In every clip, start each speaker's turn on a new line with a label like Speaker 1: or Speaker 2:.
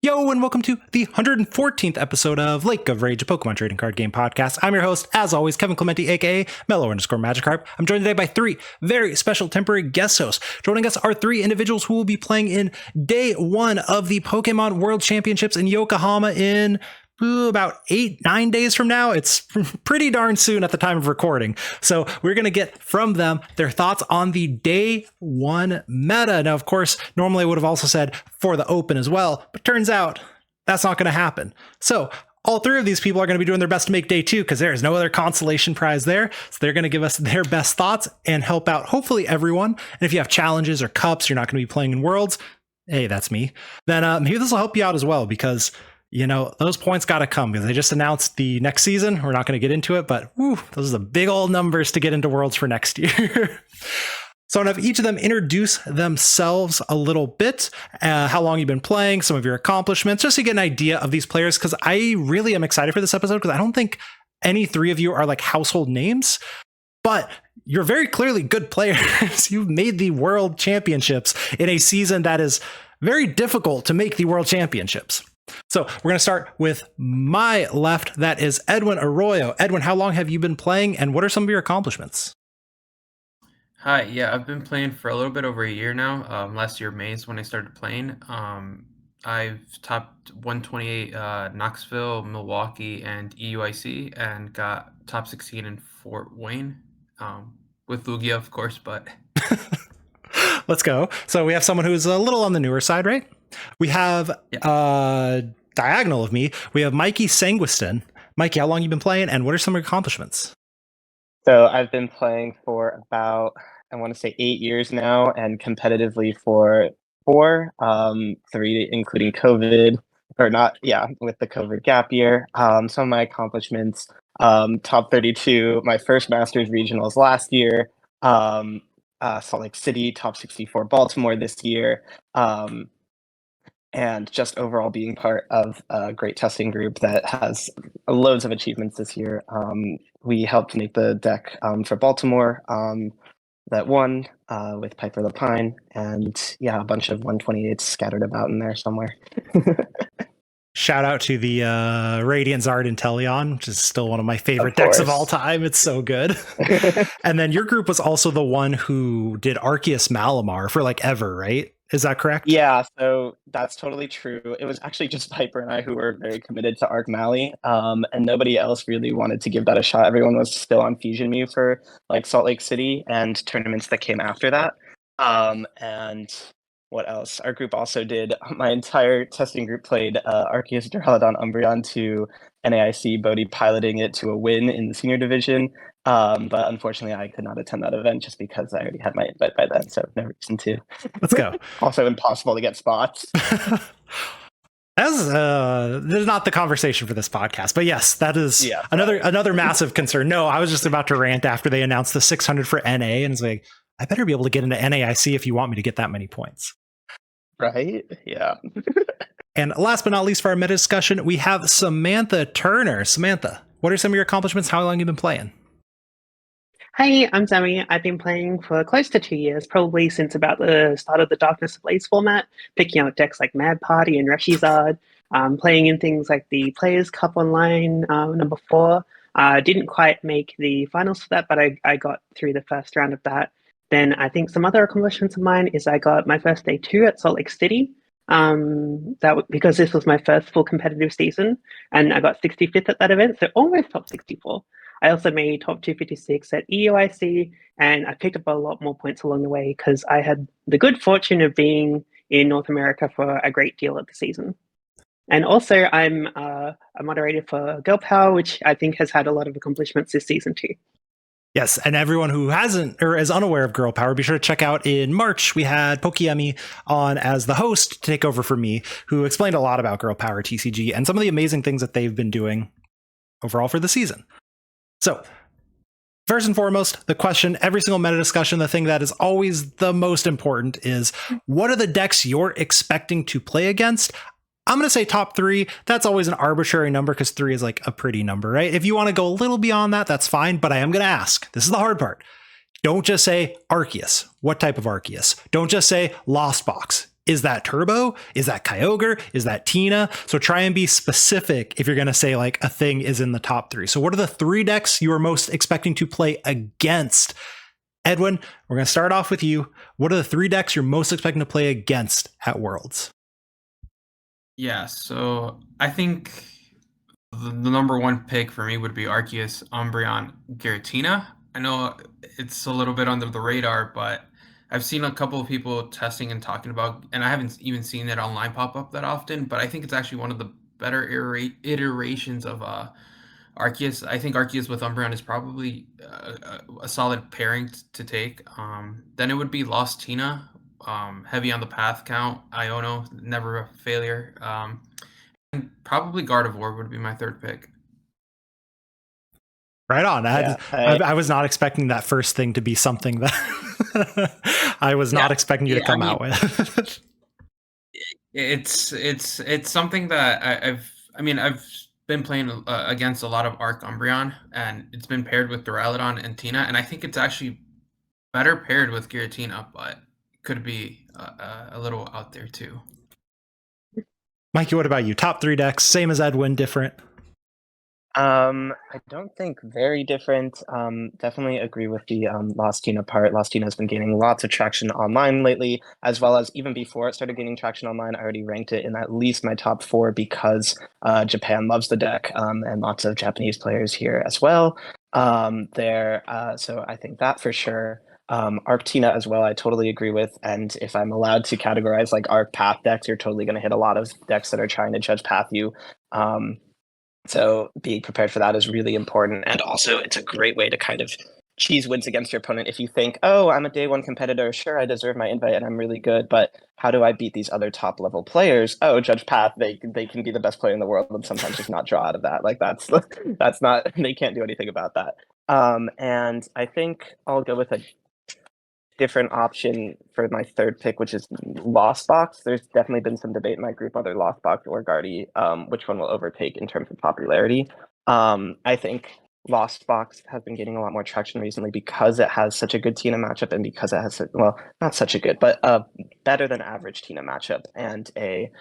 Speaker 1: Yo, and welcome to the 114th episode of Lake of Rage, a Pokemon trading card game podcast. I'm your host, as always, Kevin Clementi, aka Mellow_Magikarp. I'm joined today by three very special temporary guest hosts. Joining us are three individuals who will be playing in day one of the Pokemon World Championships in Yokohama in about 8-9 days from now. It's pretty darn soon at the time of recording. So we're going to get from them their thoughts on the day one meta. Now, of course, normally I would have also said for the open as well, but turns out that's not going to happen. So all three of these people are going to be doing their best to make day two because there is no other consolation prize there. So they're going to give us their best thoughts and help out hopefully everyone. And if you have challenges or cups, you're not going to be playing in Worlds. Hey, that's me. Then maybe this will help you out as well because you know, those points got to come because they just announced the next season. We're not going to get into it, but those are the big old numbers to get into Worlds for next year. So I'm going to have each of them introduce themselves a little bit, how long you've been playing, some of your accomplishments, just to get an idea of these players, because I really am excited for this episode because I don't think any three of you are like household names, but you're very clearly good players. You've made the World Championships in a season that is very difficult to make the World Championships. So we're going to start with my left. That is Edwin Arroyo. Edwin, how long have you been playing and what are some of your accomplishments?
Speaker 2: Hi, yeah, I've been playing for a little bit over a year now. Last year, May is when I started playing. I've topped 128 Knoxville, Milwaukee, and EUIC, and got top 16 in Fort Wayne, with Lugia, of course, but...
Speaker 1: Let's go. So we have someone who's a little on the newer side, right? We have diagonal of me. We have Mikey Sanguiston. Mikey, how long have you been playing and what are some of your accomplishments?
Speaker 3: So I've been playing for about, I want to say 8 years now and competitively for 4, 3 including COVID or not. Yeah, with the COVID gap year. Some of my accomplishments, top 32, my first Masters regionals last year. Salt Lake City, top 64 Baltimore this year, and just overall being part of a great testing group that has loads of achievements this year. We helped make the deck for Baltimore that won with Piper the Pine, and yeah, a bunch of 128s scattered about in there somewhere.
Speaker 1: Shout out to the Radiant Zard Inteleon, which is still one of my favorite decks of all time. It's so good. And then your group was also the one who did Arceus Malamar for like ever, right? Is that correct?
Speaker 3: Yeah, so that's totally true. It was actually just Piper and I who were very committed to Arc Mally, and nobody else really wanted to give that a shot. Everyone was still on Fusion Mew for like Salt Lake City and tournaments that came after that. And what else? Our group also did, my entire testing group played Arceus Duraludon Umbreon to NAIC, Bodhi piloting it to a win in the senior division. But unfortunately, I could not attend that event just because I already had my invite by then, so no reason to.
Speaker 1: Let's go.
Speaker 3: Also impossible to get spots.
Speaker 1: There's not the conversation for this podcast, but yes, that is another massive concern. No, I was just about to rant after they announced the 600 for NA, and it's like, I better be able to get into NAIC if you want me to get that many points.
Speaker 3: Right? Yeah.
Speaker 1: And last but not least for our meta discussion, we have Samantha Turner. Samantha, what are some of your accomplishments? How long have you been playing?
Speaker 4: Hey, I'm Sammy. I've been playing for close to 2 years, probably since about the start of the Darkness Ablaze format, picking out decks like Mad Party and Reshizard, playing in things like the Players' Cup Online number 4. Didn't quite make the finals for that, but I got through the first round of that. Then I think some other accomplishments of mine is I got my first day 2 at Salt Lake City, because this was my first full competitive season, and I got 65th at that event, so almost top 64. I also made top 256 at EUIC, and I picked up a lot more points along the way because I had the good fortune of being in North America for a great deal of the season. And also, I'm a moderator for Girl Power, which I think has had a lot of accomplishments this season too.
Speaker 1: Yes, and everyone who hasn't or is unaware of Girl Power, be sure to check out in March. We had Pokeyemi on as the host to take over for me, who explained a lot about Girl Power TCG and some of the amazing things that they've been doing overall for the season. So, first and foremost, the question, every single meta discussion, the thing that is always the most important is, what are the decks you're expecting to play against? I'm going to say top 3. That's always an arbitrary number because 3 is like a pretty number, right? If you want to go a little beyond that, that's fine. But I am going to ask, this is the hard part. Don't just say Arceus. What type of Arceus? Don't just say Lost Box. Is that Turbo? Is that Kyogre? Is that Tina? So try and be specific if you're going to say like a thing is in the top 3. So what are the 3 decks you are most expecting to play against? Edwin, we're going to start off with you. What are the 3 decks you're most expecting to play against at Worlds?
Speaker 2: Yeah, so I think the number 1 pick for me would be Arceus, Umbreon, Giratina. I know it's a little bit under the radar, but I've seen a couple of people testing and talking about, and I haven't even seen it online pop up that often, but I think it's actually one of the better iterations of Arceus. I think Arceus with Umbreon is probably a solid pairing to take. Then it would be Lost Tina, heavy on the path count. Iono, never a failure. And probably Gardevoir would be my 3rd pick.
Speaker 1: Right on.
Speaker 3: Yeah,
Speaker 1: I was not expecting that first thing to be something that I was not expecting you to come out with.
Speaker 2: It's something that I've been playing against a lot of Arc Umbreon, and it's been paired with Duraludon and Tina, and I think it's actually better paired with Giratina, but could be a little out there too.
Speaker 1: Mikey, what about you? Top 3 decks, same as Edwin, different?
Speaker 3: I don't think very different. Definitely agree with the Lost Tina part. Lost Tina has been gaining lots of traction online lately, as well as even before it started gaining traction online. I already ranked it in at least my top 4 because Japan loves the deck, and lots of Japanese players here as well. So I think that for sure. Arc Tina as well, I totally agree with. And if I'm allowed to categorize like Arc Path decks, you're totally going to hit a lot of decks that are trying to judge Path you. So being prepared for that is really important. And also, it's a great way to kind of cheese wins against your opponent. If you think, oh, I'm a day 1 competitor, sure, I deserve my invite and I'm really good, but how do I beat these other top level players? Oh, Judge Path, they can be the best player in the world and sometimes just not draw out of that. Like that's not, they can't do anything about that. And I think I'll go with a different option for my 3rd pick, which is Lost Box. There's definitely been some debate in my group whether Lost Box or Guardy, which one will overtake in terms of popularity. I think Lost Box has been getting a lot more traction recently because it has such a good Tina matchup and because it has, not such a good, but a better than average Tina matchup and a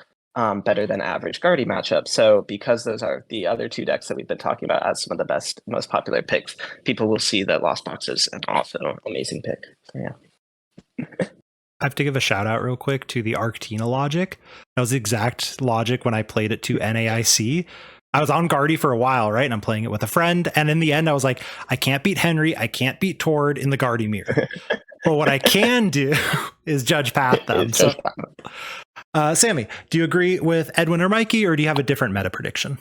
Speaker 3: better than average Guardy matchup. So because those are the other 2 decks that we've been talking about as some of the best, most popular picks, people will see that Lost Box is an also amazing pick. So yeah.
Speaker 1: I have to give a shout out real quick to the Arc Tina logic. That was the exact logic when I played it to NAIC. I was on Guardy for a while, right? And I'm playing it with a friend. And in the end, I was like, I can't beat Henry. I can't beat Tord in the Guardy mirror. But what I can do is judge Path them. So, Sammy, do you agree with Edwin or Mikey, or do you have a different meta prediction?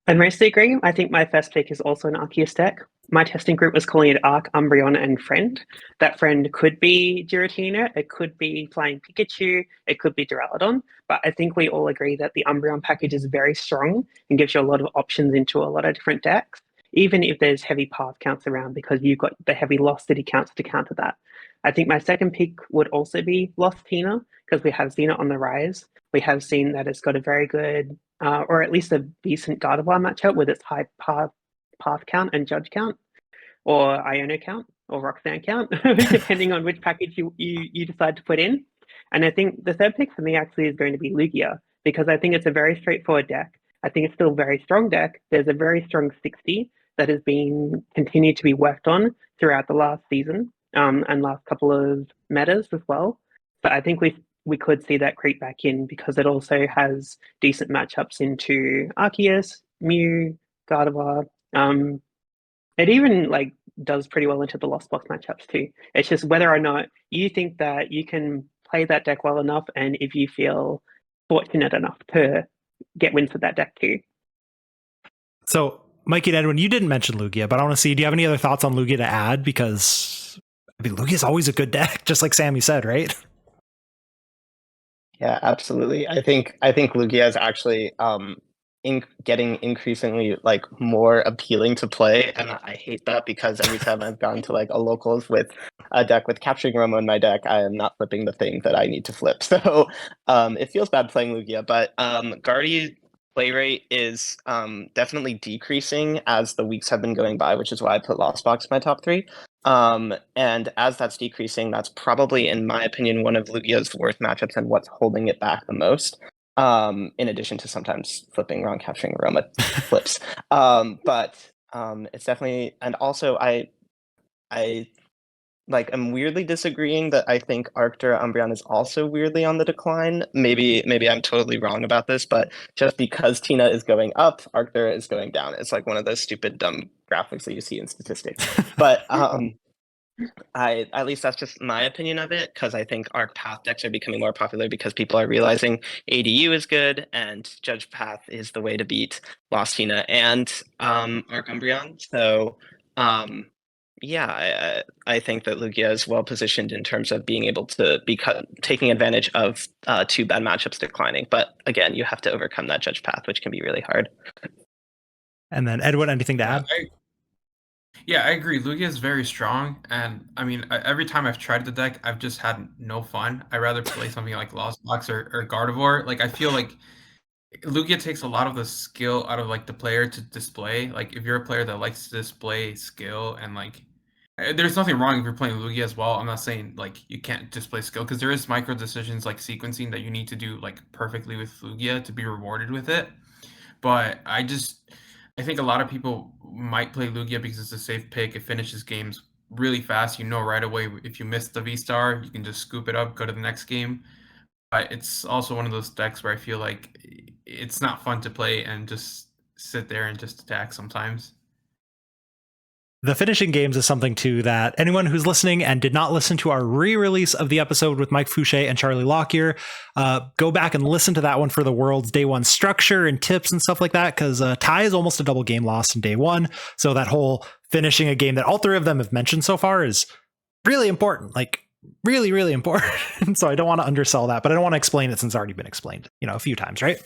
Speaker 4: I mostly agree. I think my first pick is also an Arceus deck. My testing group was calling it Arc, Umbreon, and Friend. That Friend could be Giratina, it could be Flying Pikachu, it could be Duraludon, but I think we all agree that the Umbreon package is very strong and gives you a lot of options into a lot of different decks, even if there's heavy path counts around because you've got the heavy Lost City counts to counter that. I think my second pick would also be Lost Tina because we have seen it on the rise. We have seen that it's got a very good or at least a decent Gardevoir matchup with its high path count and judge count, or Iono count, or Roxanne count, depending on which package you decide to put in. And I think the 3rd pick for me actually is going to be Lugia, because I think it's a very straightforward deck. I think it's still a very strong deck. There's a very strong 60 that has been continued to be worked on throughout the last season and last couple of metas as well. But I think we could see that creep back in because it also has decent matchups into Arceus, Mew, Gardevoir. It even like does pretty well into the Lost Box matchups too. It's just whether or not you think that you can play that deck well enough, and if you feel fortunate enough to get wins with that deck too.
Speaker 1: So, Mikey and Edwin, you didn't mention Lugia, but I want to see, do you have any other thoughts on Lugia to add? Because Lugia is always a good deck, just like Sammy said, right?
Speaker 3: Yeah, absolutely. I think Lugia is actually getting increasingly like more appealing to play, and I hate that because every time I've gone to like a locals with a deck with Capturing Romo in my deck, I am not flipping the thing that I need to flip. So it feels bad playing Lugia, but Guardy play rate is definitely decreasing as the weeks have been going by, which is why I put Lost Box in my top 3. And as that's decreasing, that's probably, in my opinion, one of Lugia's worst matchups and what's holding it back the most. In addition to sometimes flipping wrong, capturing aroma flips. But it's definitely, and also I like I'm weirdly disagreeing that I think Arctura Umbreon is also weirdly on the decline. Maybe I'm totally wrong about this, but just because Tina is going up, Arctura is going down. It's like one of those stupid dumb graphics that you see in statistics. But I at least that's just my opinion of it, because I think Arc Path decks are becoming more popular because people are realizing ADU is good and Judge Path is the way to beat Lost Tina and Arc Umbreon. So yeah, I think that Lugia is well positioned in terms of being able to be taking advantage of two bad matchups declining. But again, you have to overcome that Judge Path, which can be really hard.
Speaker 1: And then Edwin, anything to add?
Speaker 2: Yeah, I agree. Lugia is very strong, and I mean, every time I've tried the deck, I've just had no fun. I'd rather play something like Lost Box or Gardevoir. Like, I feel like Lugia takes a lot of the skill out of like the player to display. Like, if you're a player that likes to display skill and like, there's nothing wrong if you're playing Lugia as well. I'm not saying like you can't display skill, because there is micro decisions like sequencing that you need to do like perfectly with Lugia to be rewarded with it. But I think a lot of people might play Lugia because it's a safe pick. It finishes games really fast. You know right away if you miss the V-Star, you can just scoop it up, go to the next game. But it's also one of those decks where I feel like it's not fun to play and just sit there and just attack sometimes.
Speaker 1: The finishing games is something too that anyone who's listening and did not listen to our re-release of the episode with Mike Fouché and Charlie Lockyer, go back and listen to that one for the world's day one structure and tips and stuff like that, because tie is almost a double game loss in day one. So that whole finishing a game that all three of them have mentioned so far is really important, like really, really important. So I don't want to undersell that, but I don't want to explain it since it's already been explained, a few times, right?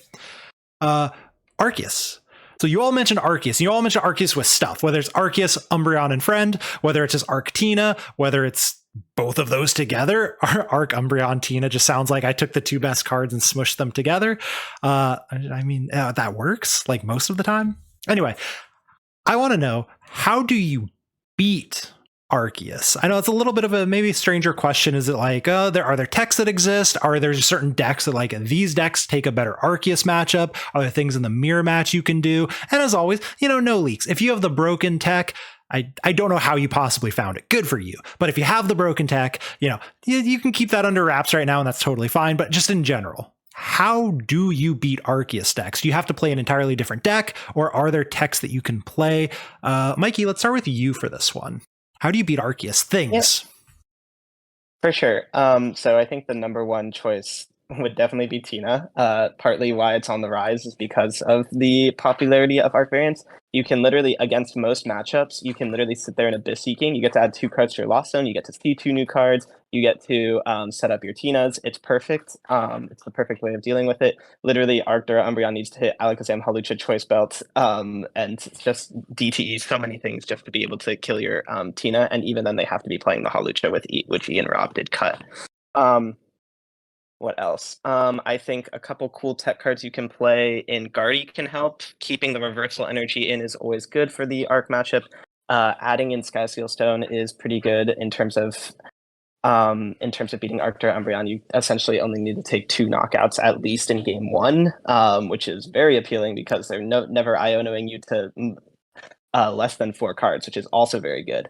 Speaker 1: Arceus. So you all mentioned Arceus, and you all mentioned Arceus with stuff, whether it's Arceus, Umbreon, and Friend, whether it's just Arc Tina, whether it's both of those together. Arc Umbreon Tina just sounds like I took the two best cards and smushed them together. That works like most of the time. Anyway, I want to know, how do you beat Arceus? I know it's a little bit of a maybe stranger question. Is it like, are there techs that exist? Are there certain decks that like these decks take a better Arceus matchup? Are there things in the mirror match you can do? And as always, no leaks. If you have the broken tech, I don't know how you possibly found it. Good for you. But if you have the broken tech, you can keep that under wraps right now, and that's totally fine. But just in general, how do you beat Arceus decks? Do you have to play an entirely different deck, or are there techs that you can play? Mikey, let's start with you for this one. How do you beat Arceus things?
Speaker 3: Yeah, for sure. So I think the number one choice would definitely be Tina. Partly why it's on the rise is because of the popularity of Arc variants. You can literally, against most matchups, you can literally sit there in Abyss Seeking. You get to add 2 cards to your Lost Zone. You get to see 2 new cards. You get to set up your Tinas. It's perfect. It's the perfect way of dealing with it. Literally, Arctura Umbreon needs to hit Alakazam Hawlucha Choice Belt and just DTE so many things just to be able to kill your Tina. And even then, they have to be playing the Hawlucha with which Ian Robb did cut. What else? I think a couple cool tech cards you can play in Guardy can help. Keeping the reversal energy in is always good for the Arc matchup. Adding in Skyseal Stone is pretty good in terms of beating Arctura Umbreon. You essentially only need to take 2 knockouts at least in game 1, which is very appealing because they're never Ionoing you to less than 4 cards, which is also very good.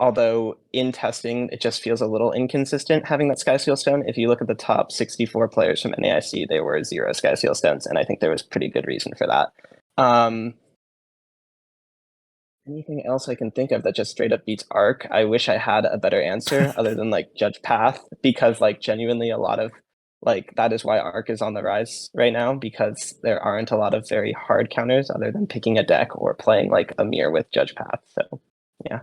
Speaker 3: Although in testing, it just feels a little inconsistent having that Skyseal Stone. If you look at the top 64 players from NAIC, there were 0 Skyseal Stones, and I think there was pretty good reason for that. Anything else I can think of that just straight up beats Arc? I wish I had a better answer other than like Judge Path, because like genuinely a lot of that is why Arc is on the rise right now, because there aren't a lot of very hard counters other than picking a deck or playing like a mirror with Judge Path. So yeah.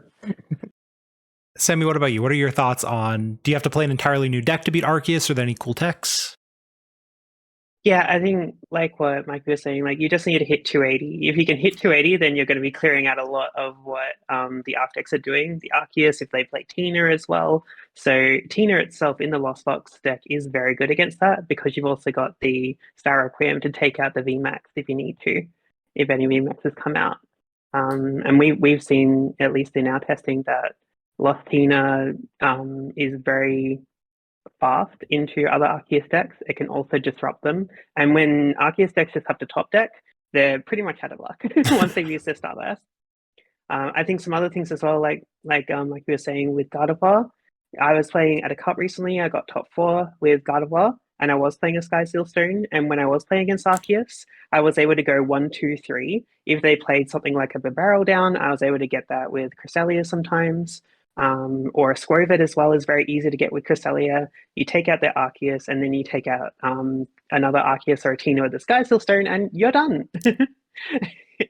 Speaker 1: Sammy, what about you? What are your thoughts on, do you have to play an entirely new deck to beat Arceus? Are there any cool techs?
Speaker 4: Yeah, I think like what Mike was saying, like you just need to hit 280. If you can hit 280, then you're going to be clearing out a lot of what the Arctics are doing. The Arceus, if they play Tina as well. So Tina itself in the Lost Box deck is very good against that, because you've also got the Star Requiem to take out the VMAX if you need to, if any VMAXs come out. And we've seen, at least in our testing, that Lostina is very fast into other Arceus decks. It can also disrupt them. And when Arceus decks just have to top deck, they're pretty much out of luck once they've used their Stardust. I think some other things as well, like you were saying with Gardevoir. I was playing at a cup recently. I got top 4 with Gardevoir, and I was playing a Sky Seal Stone. And when I was playing against Arceus, I was able to go 1, 2, 3. If they played something like a Barrel down, I was able to get that with Cresselia sometimes. Or a Squirvet as well is very easy to get with Cresselia. You take out their Arceus, and then you take out another Arceus or a Tina with the Sky Seal Stone, and you're done.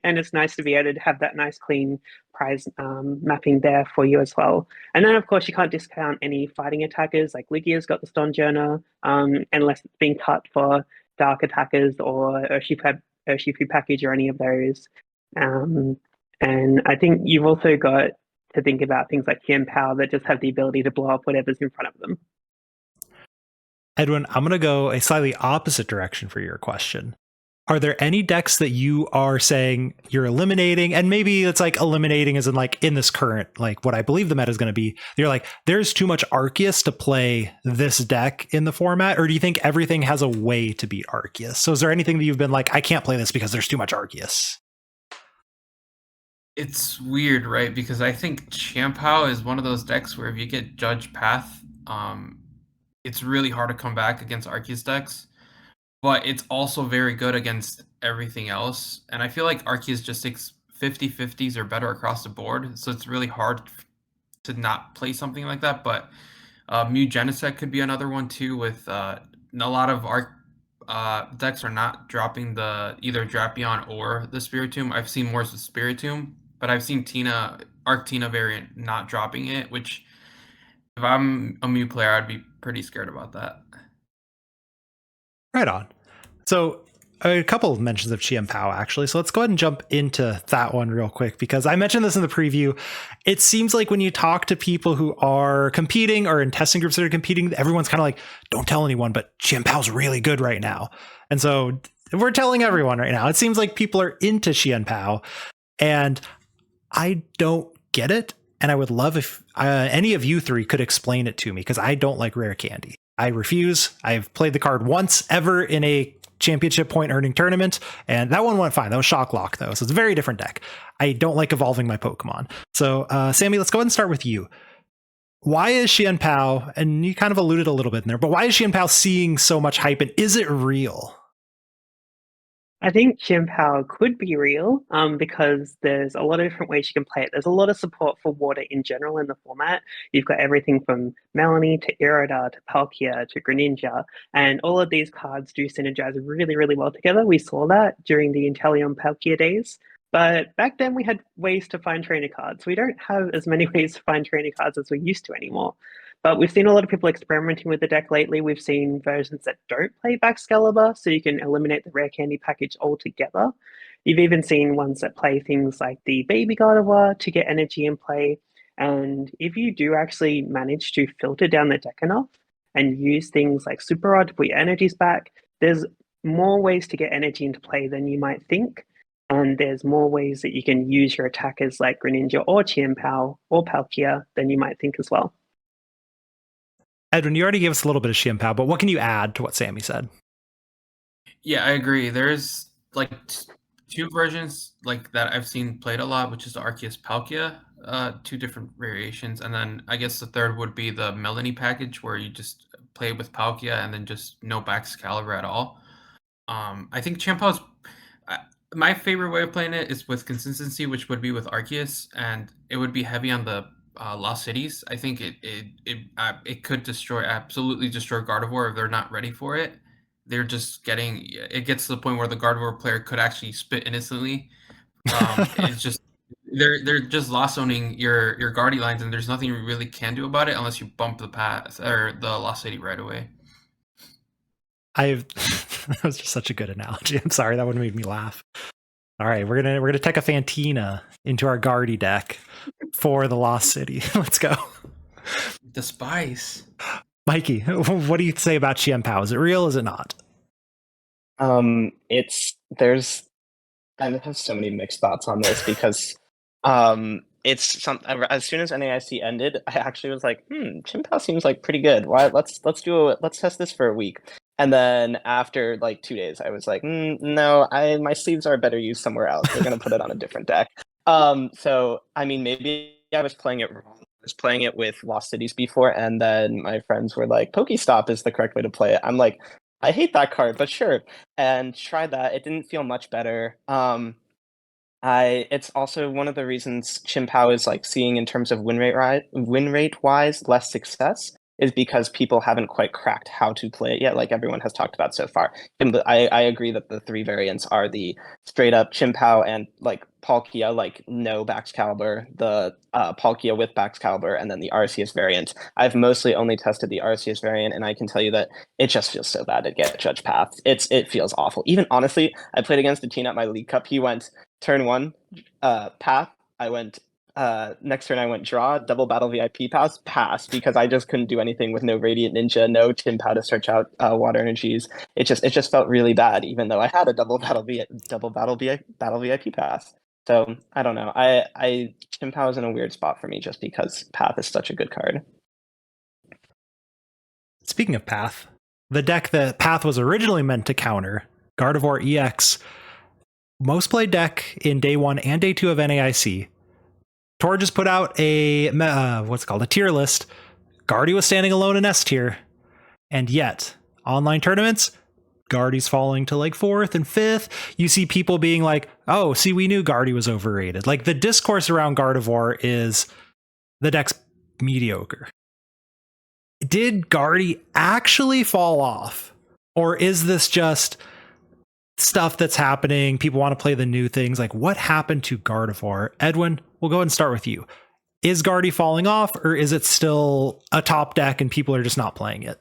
Speaker 4: And it's nice to be able to have that nice clean prize mapping there for you as well. And then, of course, you can't discount any fighting attackers. Like Lugia's got the Stonjourner, unless it's being cut for dark attackers or Urshifu package or any of those. And I think you've also got to think about things like Chien-Pao that just have the ability to blow up whatever's in front of them.
Speaker 1: Edwin, I'm going to go a slightly opposite direction for your question. Are there any decks that you are saying you're eliminating? And maybe it's like eliminating as in like in this current, like what I believe the meta is going to be. You're like, there's too much Arceus to play this deck in the format. Or do you think everything has a way to beat Arceus? So is there anything that you've been like, I can't play this because there's too much Arceus?
Speaker 2: It's weird, right? Because I think Chien-Pao is one of those decks where if you get Judge Path, it's really hard to come back against Arceus decks. But it's also very good against everything else. And I feel like Arceus just takes 50-50s or better across the board. So it's really hard to not play something like that. But Mew Genesect could be another one too, with a lot of decks are not dropping the either Drapion or the Spiritomb. I've seen more of the Spiritomb, but I've seen Arc Tina variant not dropping it, which if I'm a Mew player, I'd be pretty scared about that.
Speaker 1: Right on. So a couple of mentions of Chien-Pao, actually. So let's go ahead and jump into that one real quick, because I mentioned this in the preview. It seems like when you talk to people who are competing or in testing groups that are competing, everyone's kind of like, don't tell anyone, but Chien-Pao's really good right now. And so we're telling everyone right now. It seems like people are into Chien-Pao, and I don't get it. And I would love if any of you three could explain it to me, because I don't like rare candy. I refuse. I've played the card once ever in a championship point earning tournament, and that one went fine. That was Shock Lock, though, so it's a very different deck. I don't like evolving my Pokemon. So, Sammy, let's go ahead and start with you. Why is Chien-Pao, and you kind of alluded a little bit in there, but why is Chien-Pao seeing so much hype, and is it real?
Speaker 4: I think Chien-Pao could be real because there's a lot of different ways you can play it. There's a lot of support for water in general in the format. You've got everything from Melanie to Irida to Palkia to Greninja, and all of these cards do synergize really, really well together. We saw that during the Inteleon Palkia days. But back then we had ways to find trainer cards. We don't have as many ways to find trainer cards as we used to anymore. But we've seen a lot of people experimenting with the deck lately. We've seen versions that don't play Baxcalibur, so you can eliminate the rare candy package altogether. You've even seen ones that play things like the Baby Gardevoir to get energy in play. And if you do actually manage to filter down the deck enough and use things like Super Rod to put your energies back, there's more ways to get energy into play than you might think. And there's more ways that you can use your attackers like Greninja or Chien-Pao or Palkia than you might think as well.
Speaker 1: Edwin, you already gave us a little bit of Chien-Pao, but what can you add to what Sammy said?
Speaker 2: Yeah, I agree. There's like two versions like that I've seen played a lot, which is the Arceus Palkia, two different variations, and then I guess the third would be the Melanie package, where you just play with Palkia and then just no Baxcalibur at all. I think Chien-Pao's my favorite way of playing it is with consistency, which would be with Arceus, and it would be heavy on the Lost Cities. I think it could absolutely destroy Gardevoir if they're not ready for it. They're just it gets to the point where the Gardevoir player could actually spit innocently. It's just they're just lost zoning your Guardy lines, and there's nothing you really can do about it unless you bump the path or the Lost City right away.
Speaker 1: That was just such a good analogy. I'm sorry, that would make me laugh. All right, we're gonna take a Fantina into our Guardy deck for the Lost City. Let's go.
Speaker 2: The spice.
Speaker 1: Mikey, what do you say about Chien-Pao? Is it real? Is it not?
Speaker 3: There's I have so many mixed thoughts on this because it's some as soon as NAIC ended, I actually was like, Chien-Pao seems like pretty good. Why let's test this for a week. And then after like 2 days, I was like, no, my sleeves are better used somewhere else. We're gonna put it on a different deck. So I mean maybe I was playing it wrong. I was playing it with Lost Cities before, and then my friends were like, Pokestop is the correct way to play it. I'm like, I hate that card, but sure. And tried that. It didn't feel much better. It's also one of the reasons Chien-Pao is like seeing in terms of win rate wise less success is because people haven't quite cracked how to play it yet, like everyone has talked about so far. And I agree that the three variants are the straight up Chien-Pao and like Palkia, like no Baxcalibur, the Palkia with Baxcalibur, and then the Arceus variant. I've mostly only tested the Arceus variant, and I can tell you that it just feels so bad to get Judge Path. It feels awful. Even honestly, I played against a teen at my League Cup. He went turn one, path. I went next turn. I went draw, double battle VIP pass because I just couldn't do anything with no Radiant Ninja, no Chien-Pao to search out water energies. It just felt really bad, even though I had a double battle VIP pass. So I don't know. I Chien-Pao is in a weird spot for me just because Path is such a good card.
Speaker 1: Speaking of Path, the deck that Path was originally meant to counter, Gardevoir EX, most played deck in day 1 and day 2 of NAIC. Tor just put out a tier list. Guardy was standing alone in S tier, and yet online tournaments, Guardy's falling to like 4th and 5th. You see people being like, "Oh, see, we knew Guardy was overrated." Like the discourse around Gardevoir is the deck's mediocre. Did Guardy actually fall off, or is this just stuff that's happening? People want to play the new things. Like, what happened to Gardevoir? Edwin, we'll go ahead and start with you. Is Guardy falling off, or is it still a top deck and people are just not playing it?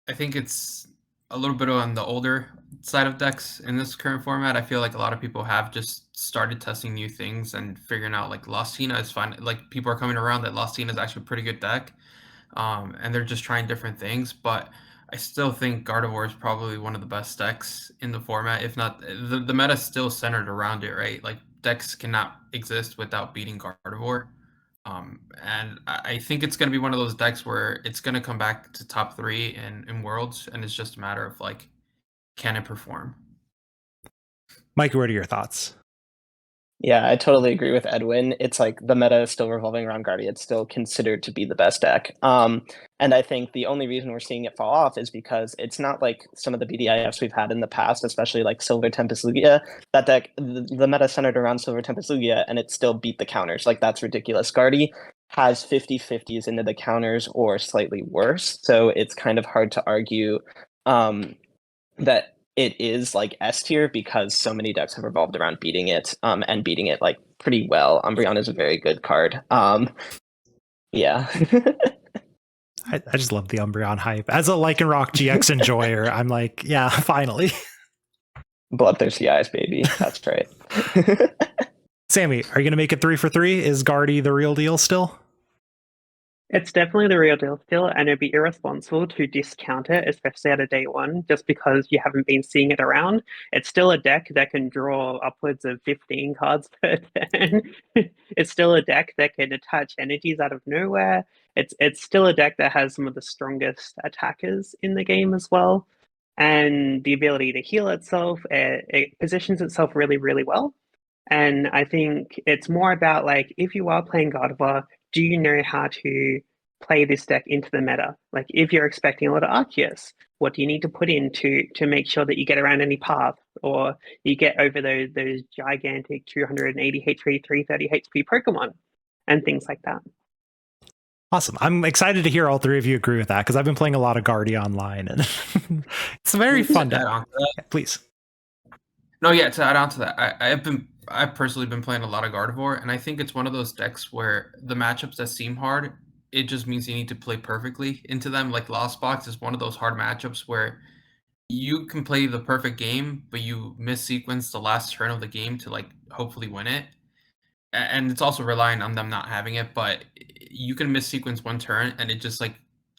Speaker 2: I think it's a little bit on the older side of decks in this current format. I feel like a lot of people have just started testing new things and figuring out like Lostina is fine. Like people are coming around that Lostina is actually a pretty good deck. And they're just trying different things, but I still think Gardevoir is probably one of the best decks in the format. If not, the meta is still centered around it, right? Like decks cannot exist without beating Gardevoir. And I think it's going to be one of those decks where it's going to come back to top 3 in Worlds, and it's just a matter of like, can it perform?
Speaker 1: Mike, what are your thoughts?
Speaker 3: Yeah, I totally agree with Edwin. It's like the meta is still revolving around Guardy. It's still considered to be the best deck. And I think the only reason we're seeing it fall off is because it's not like some of the BDIFs we've had in the past, especially like Silver Tempest Lugia. That deck, the meta centered around Silver Tempest Lugia, and it still beat the counters. Like, that's ridiculous. Guardy has 50/50s into the counters or slightly worse. So it's kind of hard to argue that it is like S tier because so many decks have revolved around beating it, and beating it like pretty well. Umbreon is a very good card. Yeah.
Speaker 1: I just love the Umbreon hype. As a Lycanroc GX enjoyer, I'm like, yeah, finally.
Speaker 3: Bloodthirsty eyes, baby. That's right.
Speaker 1: Sammy, are you going to make it 3 for 3? Is Guardy the real deal still?
Speaker 4: It's definitely the real deal still, and it'd be irresponsible to discount it, especially out of day 1, just because you haven't been seeing it around. It's still a deck that can draw upwards of 15 cards per turn. It's still a deck that can attach energies out of nowhere. It's still a deck that has some of the strongest attackers in the game as well, and the ability to heal itself. It positions itself really, really well. And I think it's more about like, if you are playing Gardevoir, do you know how to play this deck into the meta? Like, if you're expecting a lot of Arceus, what do you need to put in to make sure that you get around any path, or you get over those gigantic 280 HP, 330 HP Pokemon, and things like that?
Speaker 1: Awesome. I'm excited to hear all 3 of you agree with that, because I've been playing a lot of Guardy online, and it's a very fun deck. Please.
Speaker 2: No, yeah, to add on to that, I've personally been playing a lot of Gardevoir, and I think it's one of those decks where the matchups that seem hard, it just means you need to play perfectly into them. Like Lost Box is one of those hard matchups where you can play the perfect game, but you missequence the last turn of the game to like hopefully win it. And it's also relying on them not having it, but you can missequence one turn and it just like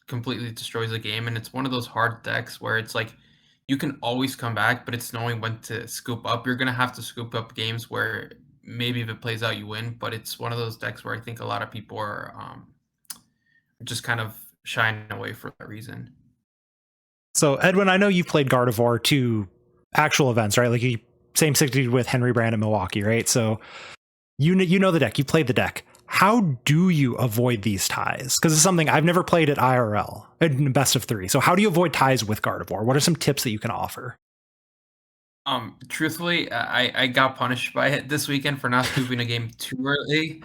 Speaker 2: completely destroys the game. And it's one of those hard decks where it's like you can always come back, but it's knowing when to scoop up. You're gonna have to scoop up games where maybe if it plays out, you win. But it's one of those decks where I think a lot of people are just kind of shying away for that reason.
Speaker 1: So, Edwin, I know you've played Gardevoir to actual events, right? Like you same situation with Henry Brand in Milwaukee, right? So you know the deck, you played the deck. How do you avoid these ties? Because it's something I've never played at IRL in best of 3. So how do you avoid ties with Gardevoir? What are some tips that you can offer?
Speaker 2: Truthfully, I got punished by it this weekend for not scooping a game too early.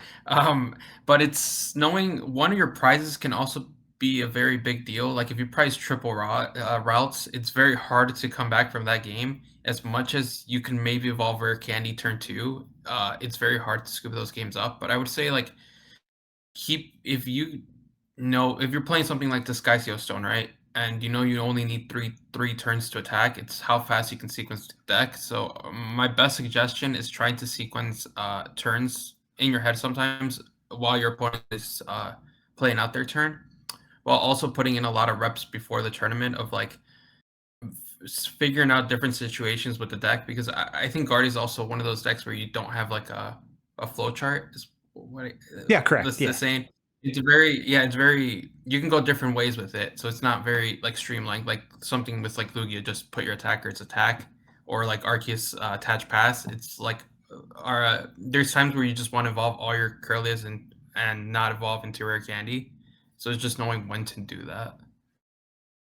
Speaker 2: But it's knowing one of your prizes can also be a very big deal. Like if you prize triple routes, it's very hard to come back from that game. As much as you can maybe evolve Rare Candy turn 2, it's very hard to scoop those games up. But I would say like if you're playing something like Disguisio Stone, right? And you only need three turns to attack. It's how fast you can sequence the deck. So my best suggestion is trying to sequence turns in your head sometimes while your opponent is playing out their turn, while also putting in a lot of reps before the tournament of like figuring out different situations with the deck, because I think Guard is also one of those decks where you don't have like a flow chart. Is what
Speaker 1: Correct.
Speaker 2: the saying. It's very you can go different ways with it, so it's not very like streamlined. Like something with like Lugia, just put your attacker's attack, or like Arceus attach pass. It's like there's times where you just want to evolve all your Curlias and not evolve into Rare Candy. So it's just knowing when to do that.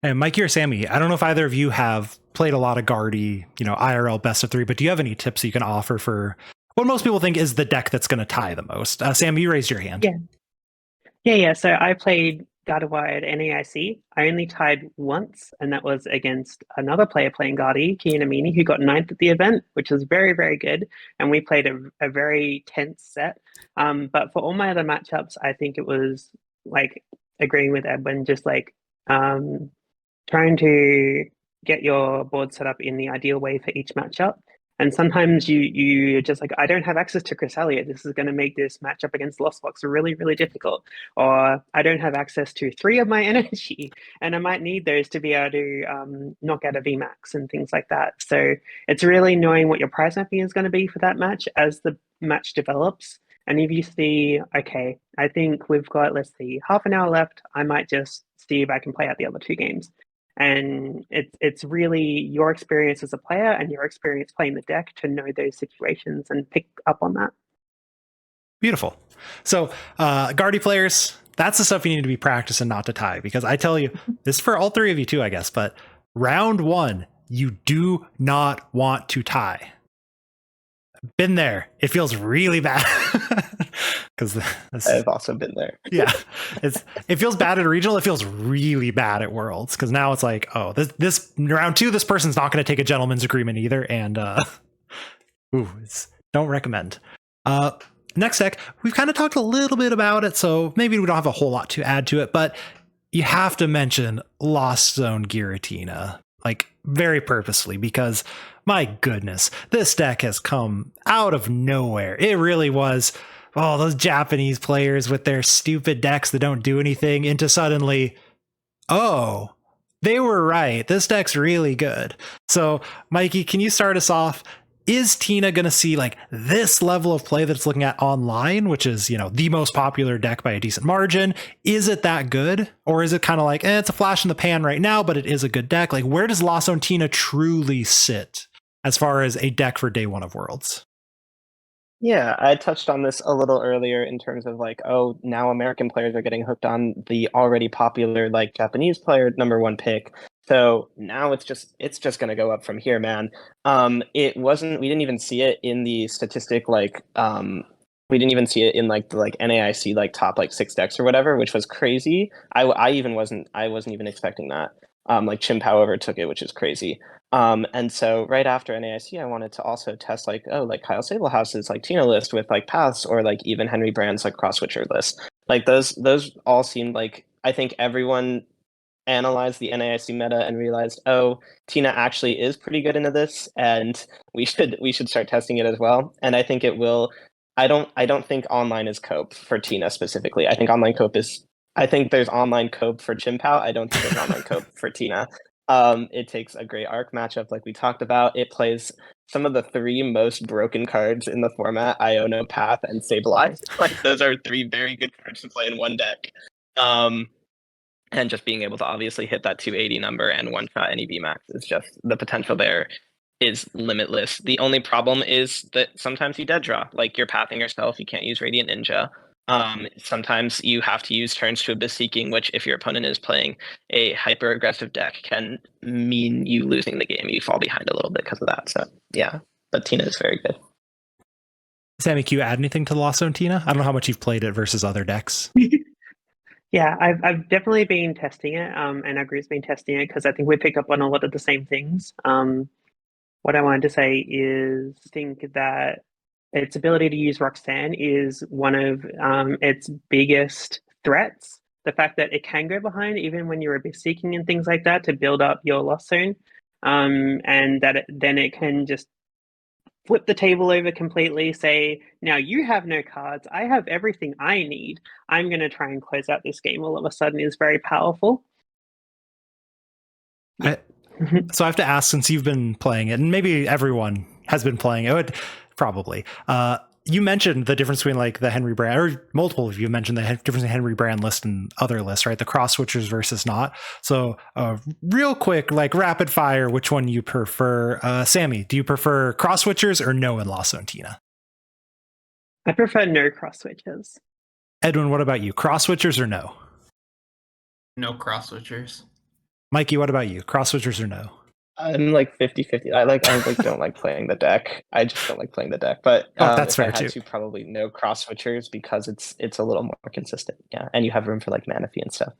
Speaker 1: And Mikey or Sammy, I don't know if either of you have played a lot of Guardy, IRL best of 3, but do you have any tips you can offer for what most people think is the deck that's going to tie the most? Sammy, you raised your hand.
Speaker 4: Yeah. So I played Gardevoir at NAIC. I only tied once, and that was against another player playing Guardy, Kianamini, who got 9th at the event, which was very, very good. And we played a very tense set. But for all my other matchups, I think it was like agreeing with Edwin, just like trying to get your board set up in the ideal way for each matchup. And sometimes you're just like, I don't have access to Cresselia. This is going to make this matchup against Lost Box really, really difficult. Or I don't have access to 3 of my energy, and I might need those to be able to knock out a VMAX and things like that. So it's really knowing what your prize mapping is going to be for that match as the match develops. And if you see, okay, I think we've got, let's see, half an hour left, I might just see if I can play out the other 2 games. And it's really your experience as a player and your experience playing the deck to know those situations and pick up on that.
Speaker 1: Beautiful. So Guardy players, that's the stuff you need to be practicing not to tie, because I tell you, this is for all 3 of you too, I guess, but round 1, you do not want to tie. Been there. It feels really bad. Because
Speaker 3: I've also been there.
Speaker 1: Yeah, it feels bad at a regional. It feels really bad at Worlds, because now it's like, oh, this round 2, this person's not going to take a gentleman's agreement either, and don't recommend. Next deck, we've kind of talked a little bit about it, so maybe we don't have a whole lot to add to it, but you have to mention Lost Zone Giratina, like very purposely, because my goodness, this deck has come out of nowhere. It really was. Oh, those Japanese players with their stupid decks that don't do anything, into suddenly, oh, they were right. This deck's really good. So, Mikey, can you start us off? Is Tina going to see like this level of play that it's looking at online, which is, the most popular deck by a decent margin? Is it that good? Or is it kind of like, it's a flash in the pan right now, but it is a good deck? Like, where does Lost Zone Tina truly sit as far as a deck for day 1 of Worlds?
Speaker 3: Yeah, I touched on this a little earlier in terms of like, oh, now American players are getting hooked on the already popular like Japanese player #1 pick. So now it's just going to go up from here, man. We didn't even see it in the statistic, like we didn't even see it in like the NAIC like top like 6 decks or whatever, which was crazy. I wasn't even expecting that. Like Chien-Pao overtook it, which is crazy. And so right after NAIC, I wanted to also test like Kyle Sablehouse's like Tina list with like paths, or like even Henry Brand's like cross switcher list. Like those all seemed like, I think everyone analyzed the NAIC meta and realized, oh, Tina actually is pretty good into this, and we should start testing it as well. And I think it will. I don't think online is cope for Tina specifically. I think there's online cope for Chien-Pao. I don't think there's online cope for Tina. It takes a great arc matchup, like we talked about. It plays some of the 3 most broken cards in the format: Iono, Path, and Sableye. Like those are 3 very good cards to play in one deck. And just being able to obviously hit that 280 number and one shot any VMAX is just, the potential there is limitless. The only problem is that sometimes you dead draw, like you're pathing yourself, you can't use Radiant Ninja. Sometimes you have to use turns to Abyss Seeking, which if your opponent is playing a hyper aggressive deck can mean you losing the game. You fall behind a little bit because of that. So yeah, but Tina is very good.
Speaker 1: Sammy, can you add anything to Lost Zone Tina? I don't know how much you've played it versus other decks.
Speaker 4: Yeah, I've definitely been testing it, and Agri's been testing it because I think we pick up on a lot of the same things. What I wanted to say is, I think that its ability to use Roxanne is one of its biggest threats. The fact that it can go behind even when you're Abyss Seeking and things like that to build up your Lost Zone, and that then it can just flip the table over completely, say, now you have no cards, I have everything I need, I'm going to try and close out this game all of a sudden is very powerful.
Speaker 1: So I have to ask, since you've been playing it, and maybe everyone has been playing it, probably. You mentioned the difference between like the Henry Brand, or multiple of you mentioned the difference in Henry Brand list and other lists, right? The cross switchers versus not. So real quick, like rapid fire, which one you prefer? Sammy, do you prefer cross switchers or no in Lost Zone Tina?
Speaker 4: I prefer no cross switches.
Speaker 1: Edwin, what about you? Cross switchers or no?
Speaker 2: No cross switchers.
Speaker 1: Mikey, what about you? Cross switchers or no?
Speaker 3: I'm like 50-50. I don't like playing the deck. I just don't like playing the deck. But
Speaker 1: that's
Speaker 3: if
Speaker 1: fair
Speaker 3: I had
Speaker 1: too.
Speaker 3: to, probably no cross switchers because it's a little more consistent. Yeah, and you have room for like mana fee and stuff.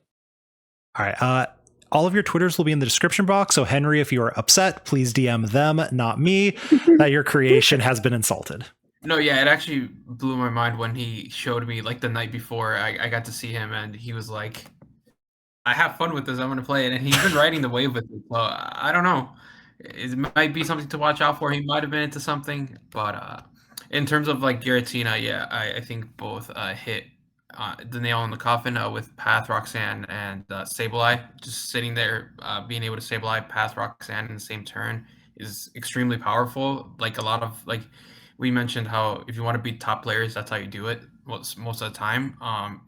Speaker 1: All right. All of your Twitters will be in the description box. So Henry, if you are upset, please DM them, not me, that your creation has been insulted.
Speaker 2: No, yeah, it actually blew my mind when he showed me like the night before I got to see him, and he was like, I have fun with this, I'm going to play it. And he's been riding the wave with it. So I don't know. It might be something to watch out for. He might have been into something. But in terms of like Giratina, yeah, I think both hit the nail on the coffin with Path, Roxanne, and Sableye. Just sitting there, being able to Sableye, Path, Roxanne in the same turn is extremely powerful. Like a lot of, like we mentioned how if you want to beat top players, that's how you do it most of the time.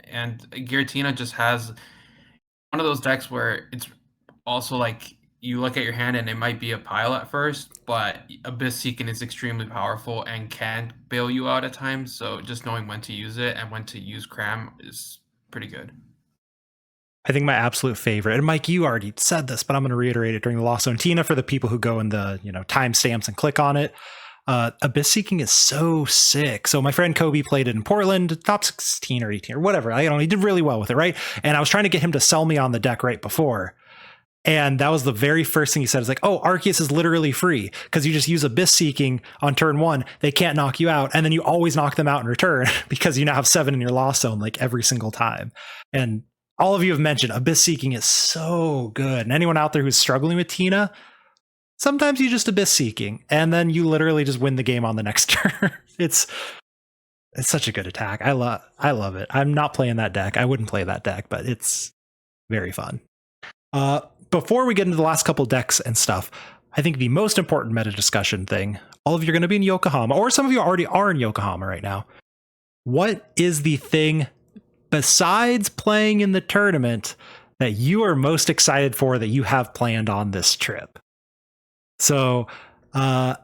Speaker 2: And Giratina just has one of those decks where it's also like you look at your hand and it might be a pile at first, but Abyss Seeking is extremely powerful and can bail you out at times. So just knowing when to use it and when to use Cram is pretty good.
Speaker 1: I think my absolute favorite, and Mike, you already said this, but I'm going to reiterate it during the Lost Zone Tina for the people who go in the timestamps and click on it. Abyss Seeking is so sick. So my friend Kobe played it in Portland, top 16 or 18 or whatever. He did really well with it, right? And I was trying to get him to sell me on the deck right before. And that was the very first thing he said. Is like, oh, Arceus is literally free because you just use Abyss Seeking on turn 1. They can't knock you out. And then you always knock them out in return because you now have 7 in your Lost Zone like every single time. And all of you have mentioned Abyss Seeking is so good. And anyone out there who's struggling with Tina, sometimes you just Abyss Seeking and then you literally just win the game on the next turn. It's such a good attack. I love it. I'm not playing that deck. I wouldn't play that deck, but it's very fun. Before we get into the last couple decks and stuff, I think the most important meta discussion thing, all of you are going to be in Yokohama, or some of you already are in Yokohama right now. What is the thing besides playing in the tournament that you are most excited for that you have planned on this trip? So I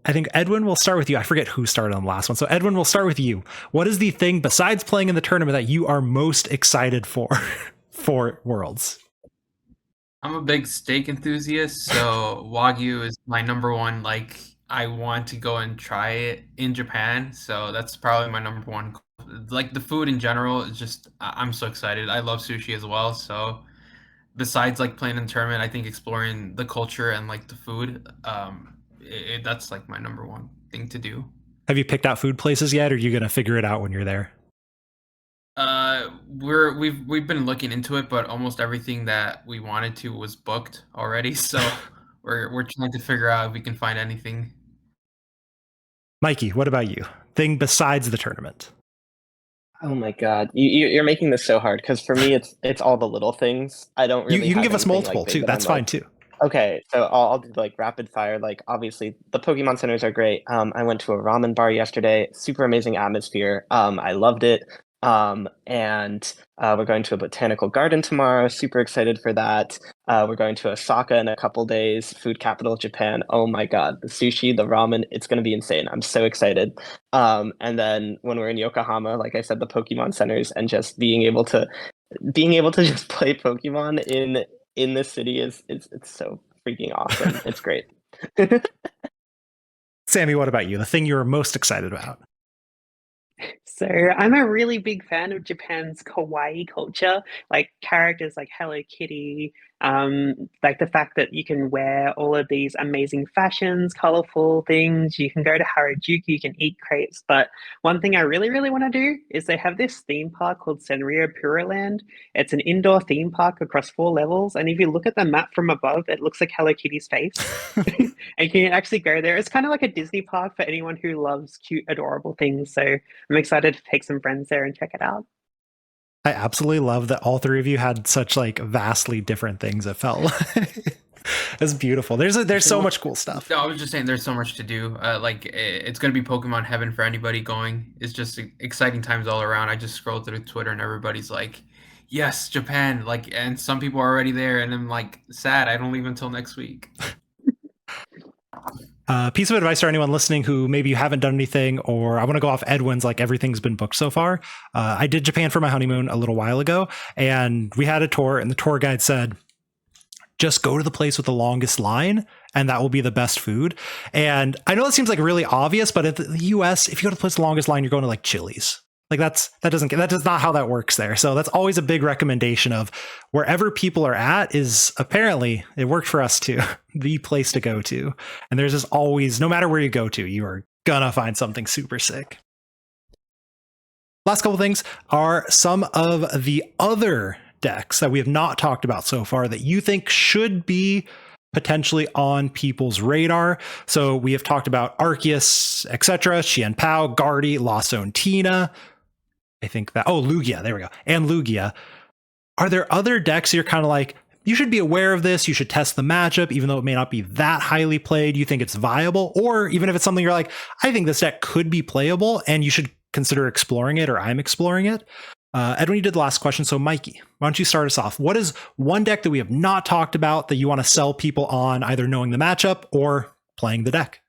Speaker 1: think Edwin, will start with you. I forget who started on the last one. So Edwin, we'll start with you. What is the thing besides playing in the tournament that you are most excited for Worlds?
Speaker 2: I'm a big steak enthusiast, so Wagyu is my number one. Like, I want to go and try it in Japan, so that's probably my number one. Like, the food in general is just, I'm so excited. I love sushi as well, so besides like playing in the tournament, I think exploring the culture and like the food, that's like my number one thing to do.
Speaker 1: Have you picked out food places yet, or are you going to figure it out when you're there?
Speaker 2: We've been looking into it, but almost everything that we wanted to was booked already. So we're trying to figure out if we can find anything.
Speaker 1: Mikey, what about you? Thing besides the tournament?
Speaker 3: Oh my god, you're making this so hard because for me it's all the little things. I don't really.
Speaker 1: You can give us multiple too. That's fine too.
Speaker 3: Okay, so I'll do like rapid fire. Like obviously the Pokemon centers are great. I went to a ramen bar yesterday. Super amazing atmosphere. I loved it. And we're going to a botanical garden tomorrow. Super excited for that. We're going to Osaka in a couple days, food capital of Japan. Oh my God, the sushi, the ramen, it's going to be insane. I'm so excited. And then when we're in Yokohama, like I said, the Pokemon centers and just being able to just play Pokemon in this city is it's so freaking awesome. It's great.
Speaker 1: Sammy, what about you? The thing you were most excited about?
Speaker 4: So I'm a really big fan of Japan's kawaii culture, like characters like Hello Kitty, like the fact that you can wear all of these amazing fashions, colorful things. You can go to Harajuku, you can eat crepes. But one thing I really, really want to do is they have this theme park called Senryo Puroland. It's an indoor theme park across 4 levels, and if you look at the map from above, it looks like Hello Kitty's face. And you can actually go there. It's kind of like a Disney park for anyone who loves cute, adorable things. So I'm excited to take some friends there and check it out.
Speaker 1: I absolutely love that all three of you had such like vastly different things. It felt like it's beautiful. There's so much cool stuff.
Speaker 2: No, I was just saying there's so much to do. It's going to be Pokemon heaven for anybody going. It's just exciting times all around. I just scrolled through Twitter and everybody's like, yes, Japan. Like, and some people are already there. And I'm like, sad. I don't leave until next week.
Speaker 1: Piece of advice for anyone listening who maybe you haven't done anything, or I want to go off Edwin's, like everything's been booked so far. I did Japan for my honeymoon a little while ago, and we had a tour, and the tour guide said, just go to the place with the longest line, and that will be the best food. And I know it seems like really obvious, but in the US, if you go to the place with the longest line, you're going to like Chili's. Like that does not how that works there. So that's always a big recommendation of wherever people are at is apparently it worked for us too, the place to go to. And there's just always, no matter where you go to, you are gonna find something super sick. Last couple things are some of the other decks that we have not talked about so far that you think should be potentially on people's radar. So we have talked about Arceus, etc., Chien-Pao, Guardy, Lost Zone Tina. I think that, Lugia, there we go. And Lugia. Are there other decks you're kind of like, you should be aware of this, you should test the matchup, even though it may not be that highly played, you think it's viable? Or even if it's something you're like, I think this deck could be playable and you should consider exploring it, or I'm exploring it. Edwin, you did the last question. So Mikey, why don't you start us off? What is one deck that we have not talked about that you want to sell people on, either knowing the matchup or playing the deck?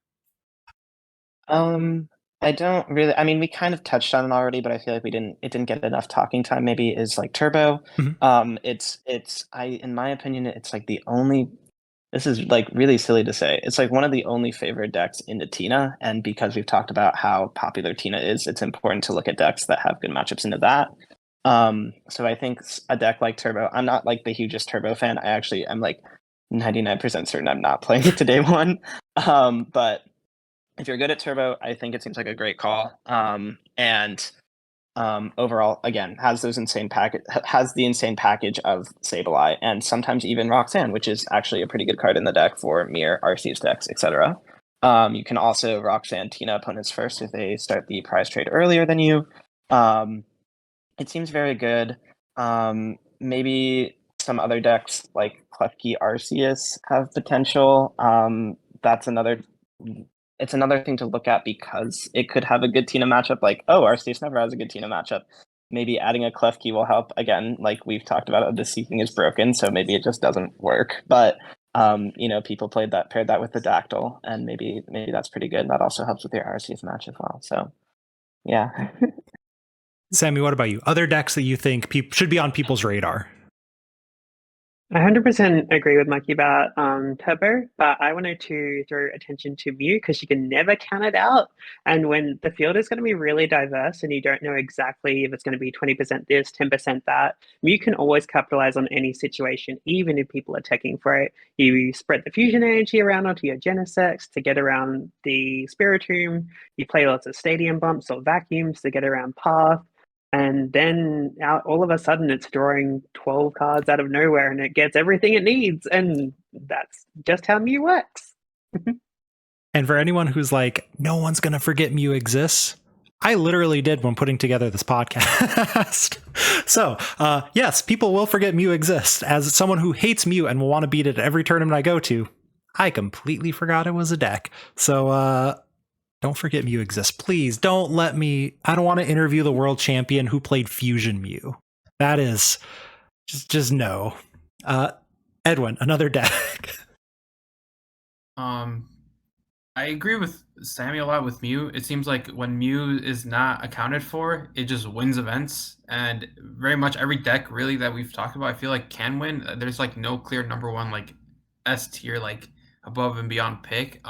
Speaker 3: I don't really. I mean, we kind of touched on it already, but I feel like it didn't get enough talking time. Maybe is like Turbo. In my opinion, it's like the only. This is like really silly to say. It's like one of the only favorite decks into Tina, and because we've talked about how popular Tina is, it's important to look at decks that have good matchups into that. So I think a deck like Turbo. I'm not like the hugest Turbo fan. I actually am like 99% certain I'm not playing it to day one. But if you're good at Turbo, I think it seems like a great call. Overall, again, has the insane package of Sableye and sometimes even Roxanne, which is actually a pretty good card in the deck for Mirror, Arceus decks, etc. You can also Roxanne Tina opponents first if they start the prize trade earlier than you. It seems very good. Maybe some other decks like Klefki Arceus have potential. It's another thing to look at because it could have a good Tina matchup. Like, Arceus never has a good Tina matchup. Maybe adding a Klefki will help. Again, like we've talked about, the seeking is broken, so maybe it just doesn't work. But people paired that with the Dactyl, and maybe that's pretty good. That also helps with your Arceus match as well. So, yeah.
Speaker 1: Sammy, what about you? Other decks that you think should be on people's radar?
Speaker 4: I 100% agree with Mikey about Turbo, but I wanted to throw attention to Mew because you can never count it out. And when the field is going to be really diverse and you don't know exactly if it's going to be 20% this, 10% that, Mew can always capitalize on any situation, even if people are teching for it. You spread the fusion energy around onto your Genesects to get around the Spiritomb. You play lots of stadium bumps or vacuums to get around Path. And then all of a sudden it's drawing 12 cards out of nowhere and it gets everything it needs. And that's just how Mew works.
Speaker 1: And for anyone who's like, no one's going to forget Mew exists, I literally did when putting together this podcast. So, yes, people will forget Mew exists. As someone who hates Mew and will want to beat it at every tournament I go to, I completely forgot it was a deck. So, don't forget Mew exists. Please don't let me. I don't want to interview the world champion who played Fusion Mew. That is just no. Edwin, another deck.
Speaker 2: I agree with Sammy a lot with Mew. It seems like when Mew is not accounted for, it just wins events. And very much every deck really that we've talked about, I feel like can win. There's like no clear number one like S tier like above and beyond pick.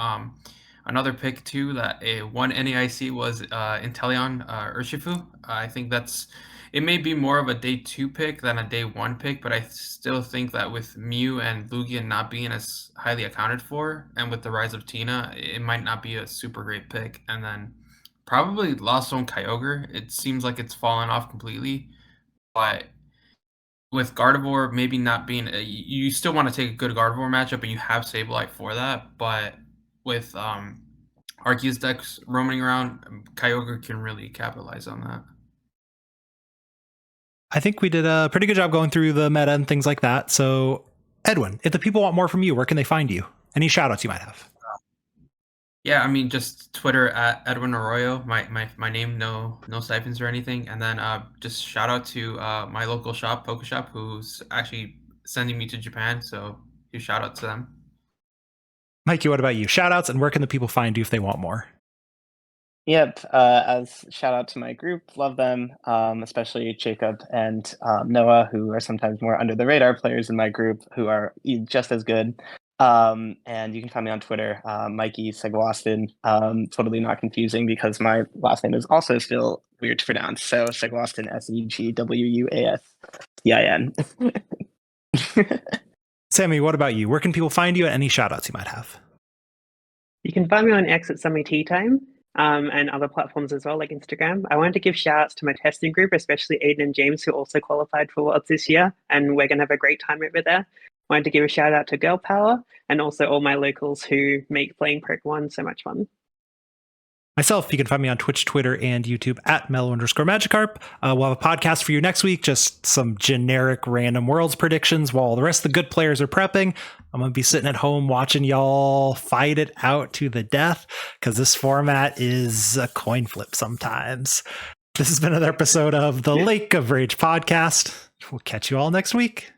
Speaker 2: Another pick too that a one NAIC was Inteleon Urshifu. I think it may be more of a day 2 pick than a day 1 pick, but I still think that with Mew and Lugia not being as highly accounted for, and with the rise of Tina, it might not be a super great pick. And then probably Lost Zone Kyogre. It seems like it's fallen off completely, but with Gardevoir maybe not being, you still want to take a good Gardevoir matchup, and you have Sableye for that. But with Arceus decks roaming around, Kyogre can really capitalize on that.
Speaker 1: I think we did a pretty good job going through the meta and things like that. So, Edwin, if the people want more from you, where can they find you? Any shout outs you might have?
Speaker 2: Yeah, I mean, just Twitter at Edwin Arroyo. My name, no siphons or anything. And then just shout out to my local shop, Poke Shop, who's actually sending me to Japan. So huge shout out to them.
Speaker 1: Mikey, what about you? Shout outs, and where can the people find you if they want more?
Speaker 3: Yep. As shout out to my group, love them, especially Jacob and Noah, who are sometimes more under the radar players in my group, who are just as good. And you can find me on Twitter, Mikey Segwastin. Totally not confusing because my last name is also still weird to pronounce. So Segwastin, Segwuastin.
Speaker 1: Sammy, what about you? Where can people find you, and any shout outs you might have?
Speaker 4: You can find me on X at Summy Tea Time. And other platforms as well, like Instagram. I wanted to give shout outs to my testing group, especially Aiden and James, who also qualified for Worlds this year, and we're going to have a great time over there. I wanted to give a shout out to Girl Power and also all my locals who make playing Pokemon so much fun.
Speaker 1: Myself, you can find me on Twitch, Twitter, and YouTube at Mellow_Magikarp. We'll have a podcast for you next week, just some generic random worlds predictions while the rest of the good players are prepping. I'm going to be sitting at home watching y'all fight it out to the death, because this format is a coin flip sometimes. This has been another episode of the Lake of Rage podcast. We'll catch you all next week.